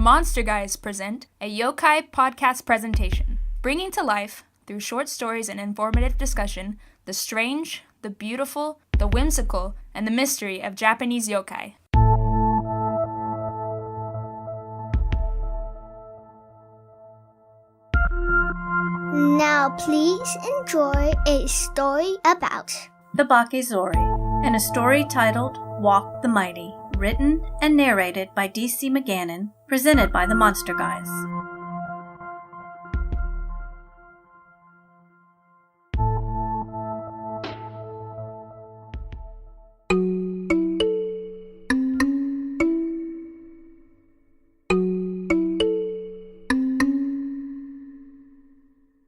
Monster Guys present a Yokai podcast presentation, bringing to life, through short stories and informative discussion, the strange, the beautiful, the whimsical, and the mystery of Japanese yokai. Now please enjoy a story about the Bakezori, and a story titled Walk the Mighty, written and narrated by D.C. McGannon, presented by the Monster Guys.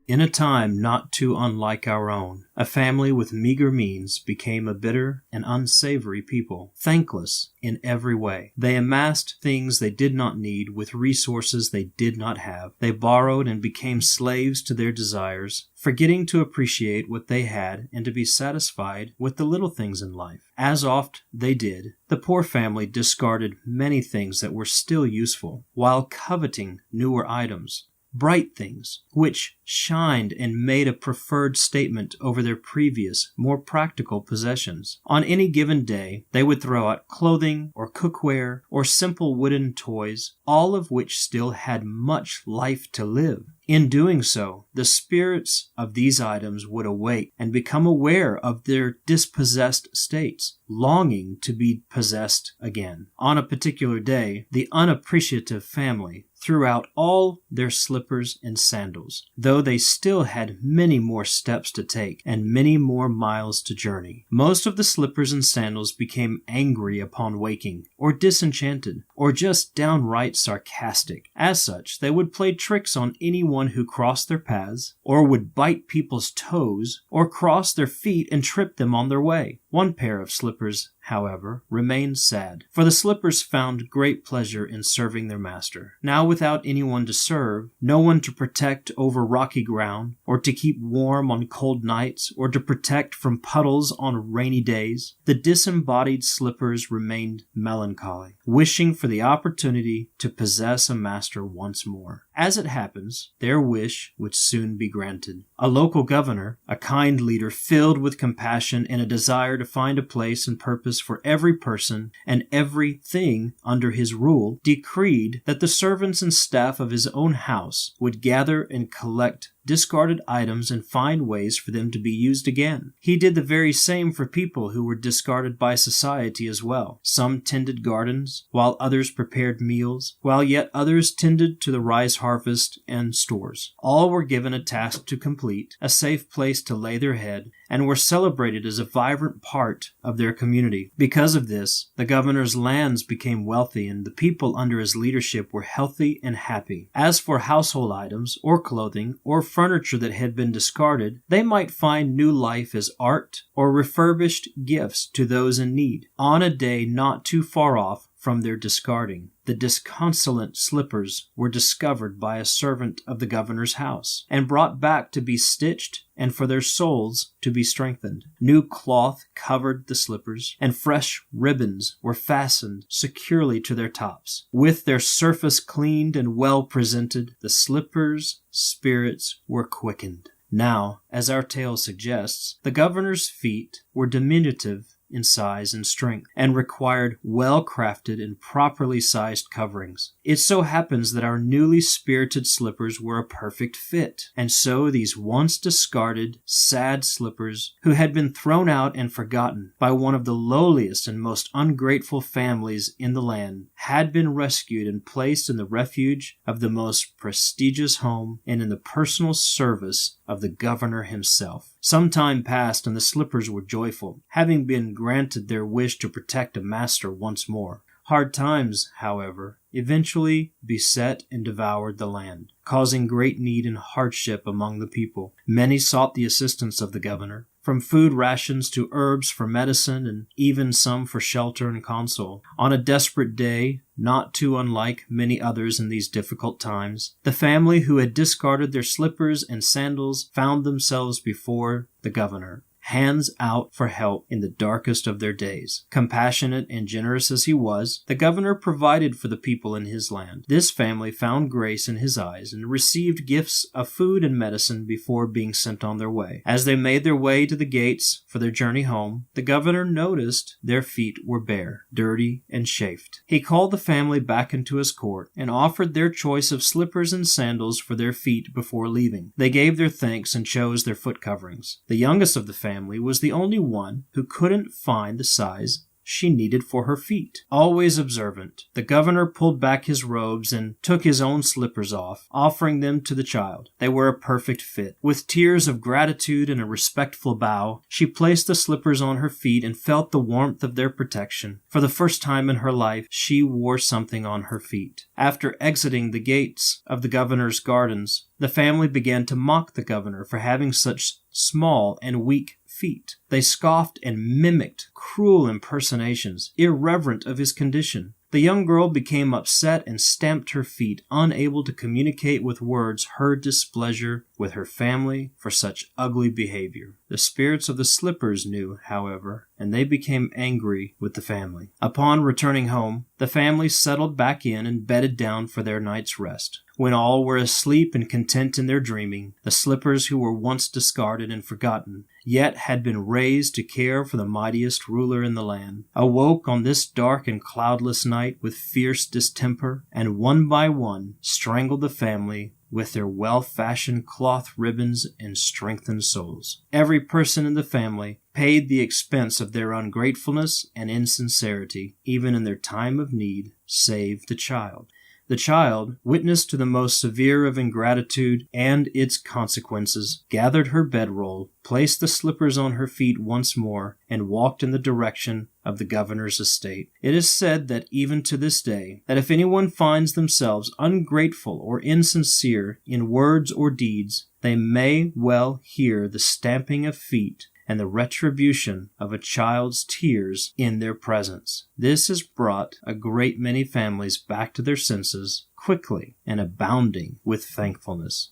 In a time not too unlike our own, a family with meager means became a bitter and unsavory people, thankless in every way. They amassed things they did not need with resources they did not have. They borrowed and became slaves to their desires, forgetting to appreciate what they had and to be satisfied with the little things in life. As oft they did, the poor family discarded many things that were still useful, while coveting newer items, bright things, which shined and made a preferred statement over their previous, more practical possessions. On any given day, they would throw out clothing or cookware or simple wooden toys, all of which still had much life to live. In doing so, the spirits of these items would awake and become aware of their dispossessed states, longing to be possessed again. On a particular day, the unappreciative family threw out all their slippers and sandals, though they still had many more steps to take and many more miles to journey. Most of the slippers and sandals became angry upon waking, or disenchanted, or just downright sarcastic. As such, they would play tricks on anyone who crossed their paths, or would bite people's toes, or cross their feet and trip them on their way. One pair of slippers, however, remained sad, for the slippers found great pleasure in serving their master. Now without anyone to serve, no one to protect over rocky ground, or to keep warm on cold nights, or to protect from puddles on rainy days, the disembodied slippers remained melancholy, wishing for the opportunity to possess a master once more. As it happens, their wish would soon be granted. A local governor, a kind leader filled with compassion and a desire to find a place and purpose for every person and everything under his rule, decreed that the servants and staff of his own house would gather and collect discarded items and find ways for them to be used again. He did the very same for people who were discarded by society as well. Some tended gardens, while others prepared meals, while yet others tended to the rice harvest and stores. All were given a task to complete, a safe place to lay their head, and were celebrated as a vibrant part of their community. Because of this, the governor's lands became wealthy and the people under his leadership were healthy and happy. As for household items, or clothing, or furniture that had been discarded, they might find new life as art or refurbished gifts to those in need. On a day not too far off from their discarding, the disconsolate slippers were discovered by a servant of the governor's house, and brought back to be stitched and for their soles to be strengthened. New cloth covered the slippers, and fresh ribbons were fastened securely to their tops. With their surface cleaned and well presented, the slippers' spirits were quickened. Now, as our tale suggests, the governor's feet were diminutive in size and strength, and required well-crafted and properly sized coverings. It so happens that our newly spirited slippers were a perfect fit, and so these once discarded, sad slippers, who had been thrown out and forgotten by one of the lowliest and most ungrateful families in the land, had been rescued and placed in the refuge of the most prestigious home and in the personal service of the governor himself. Some time passed, and the slippers were joyful, having been granted their wish to protect a master once more. Hard times, however, eventually beset and devoured the land, causing great need and hardship among the people. Many sought the assistance of the governor, from food rations to herbs for medicine, and even some for shelter and console. On a desperate day, not too unlike many others in these difficult times, the family who had discarded their slippers and sandals found themselves before the governor. hands out for help in the darkest of their days. Compassionate and generous as he was, the governor provided for the people in his land. This family found grace in his eyes and received gifts of food and medicine before being sent on their way. As they made their way to the gates for their journey home, the governor noticed their feet were bare, dirty, and chafed. He called the family back into his court and offered their choice of slippers and sandals for their feet before leaving. They gave their thanks and chose their foot coverings. The youngest of the family was the only one who couldn't find the size she needed for her feet. Always observant, the governor pulled back his robes and took his own slippers off, offering them to the child. They were a perfect fit. With tears of gratitude and a respectful bow, she placed the slippers on her feet and felt the warmth of their protection. For the first time in her life, she wore something on her feet. After exiting the gates of the governor's gardens, the family began to mock the governor for having such small and weak feet. They scoffed and mimicked cruel impersonations, irreverent of his condition. The young girl became upset and stamped her feet, unable to communicate with words her displeasure with her family for such ugly behavior. The spirits of the slippers knew, however, and they became angry with the family. Upon returning home, the family settled back in and bedded down for their night's rest. When all were asleep and content in their dreaming, the slippers who were once discarded and forgotten, yet had been raised to care for the mightiest ruler in the land, awoke on this dark and cloudless night with fierce distemper, and one by one strangled the family with their well-fashioned cloth ribbons and strengthened souls. Every person in the family paid the expense of their ungratefulness and insincerity, even in their time of need, save the child. The child, witness to the most severe of ingratitude and its consequences, gathered her bedroll, placed the slippers on her feet once more, and walked in the direction of the governor's estate. It is said that even to this day, that if anyone finds themselves ungrateful or insincere in words or deeds, they may well hear the stamping of feet and the retribution of a child's tears in their presence. This has brought a great many families back to their senses quickly and abounding with thankfulness.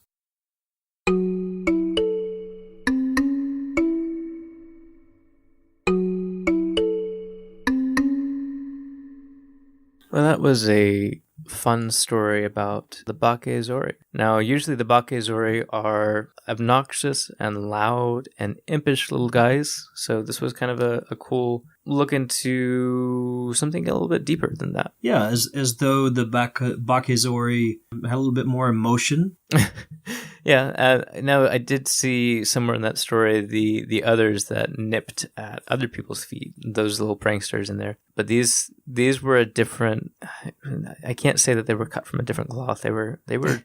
Well, that was a fun story about the Bakezori. Now, usually the Bakezori are obnoxious and loud and impish little guys, so this was kind of a cool look into something a little bit deeper than that. Yeah, as though the Bakezori had a little bit more emotion. Yeah, now I did see somewhere in that story the others that nipped at other people's feet, those little pranksters in there. But these were a different. I can't say that they were cut from a different cloth. They were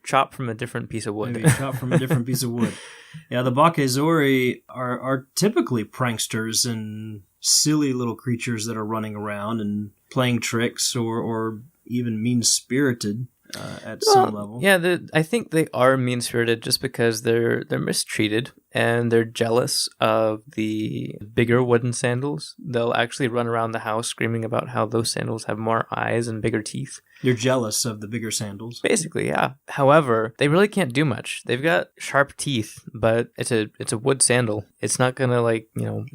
chopped from a different piece of wood. Maybe chopped from a different piece of wood. Yeah, the Bakezori are typically pranksters and silly little creatures that are running around and playing tricks or even mean-spirited. At some level. Yeah, I think they are mean-spirited just because they're mistreated and they're jealous of the bigger wooden sandals. They'll actually run around the house screaming about how those sandals have more eyes and bigger teeth. You're jealous of the bigger sandals. Basically, yeah. However, they really can't do much. They've got sharp teeth, but it's a wood sandal. It's not gonna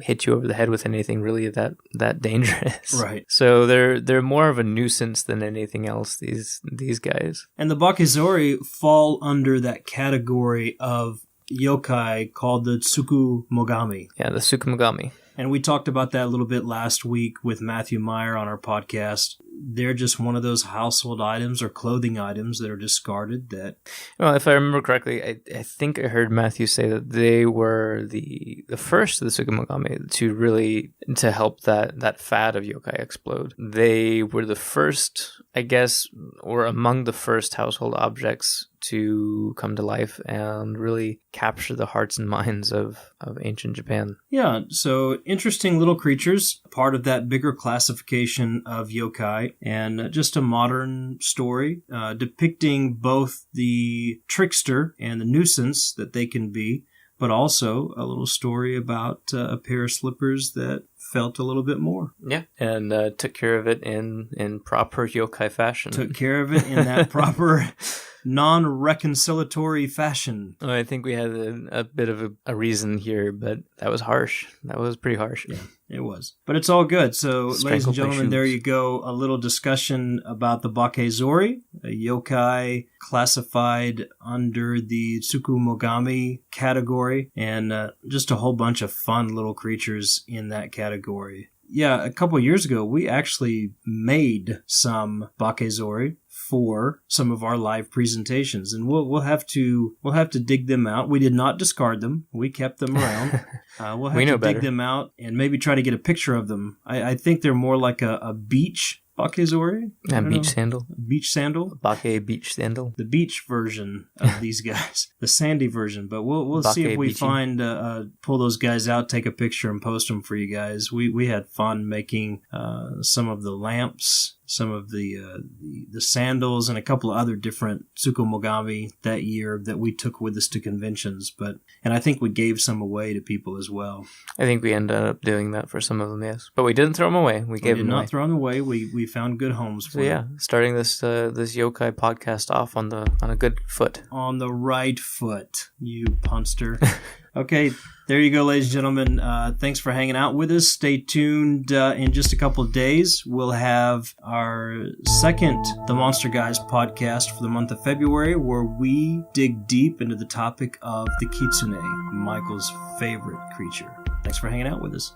hit you over the head with anything really that dangerous. Right. So they're more of a nuisance than anything else. These guys. And the Bakezori fall under that category of yokai called the Tsukumogami. Yeah, the Tsukumogami. And we talked about that a little bit last week with Matthew Meyer on our podcast. They're just one of those household items or clothing items that are discarded that... Well, if I remember correctly, I think I heard Matthew say that they were the first of the Tsukumogami to help that fad of yokai explode. They were the first, I guess, or among the first household objects to come to life and really capture the hearts and minds of ancient Japan. Yeah, so interesting little creatures, part of that bigger classification of yokai, and just a modern story depicting both the trickster and the nuisance that they can be, but also a little story about a pair of slippers that felt a little bit more. Yeah, and took care of it in proper yokai fashion. Took care of it in that proper non-reconciliatory fashion. Oh, I think we had a bit of a reason here, but that was harsh. That was pretty harsh. Yeah, it was. But it's all good. So, ladies and Strangled my gentlemen, there shoes. you go. A little discussion about the Bakezori, a yokai classified under the Tsukumogami category, and just a whole bunch of fun little creatures in that category. Yeah, a couple of years ago, we actually made some Bakezori for some of our live presentations, and we'll have to dig them out. We did not discard them; we kept them around. We'll have We know to dig better. them out and maybe try to get a picture of them. I think they're more like a beach Bakezori. I don't Beach know. sandal. Beach sandal. Bake beach sandal. The beach version of these guys, the sandy version. But we'll see if we Bake find pull those guys out, take a picture, and post them for you guys. We had fun making some of the lamps, some of the sandals, and a couple of other different Tsukumogami that year that we took with us to conventions. And I think we gave some away to people as well. I think we ended up doing that for some of them, yes. But we didn't throw them away. We We gave did them not away. throw them away. We found good homes for So yeah, them. starting this yokai podcast off on a good foot. On the right foot, you punster. Okay, there you go, ladies and gentlemen. Thanks for hanging out with us. Stay tuned. In just a couple of days, we'll have our second The Monster Guys podcast for the month of February, where we dig deep into the topic of the kitsune, Michael's favorite creature. Thanks for hanging out with us.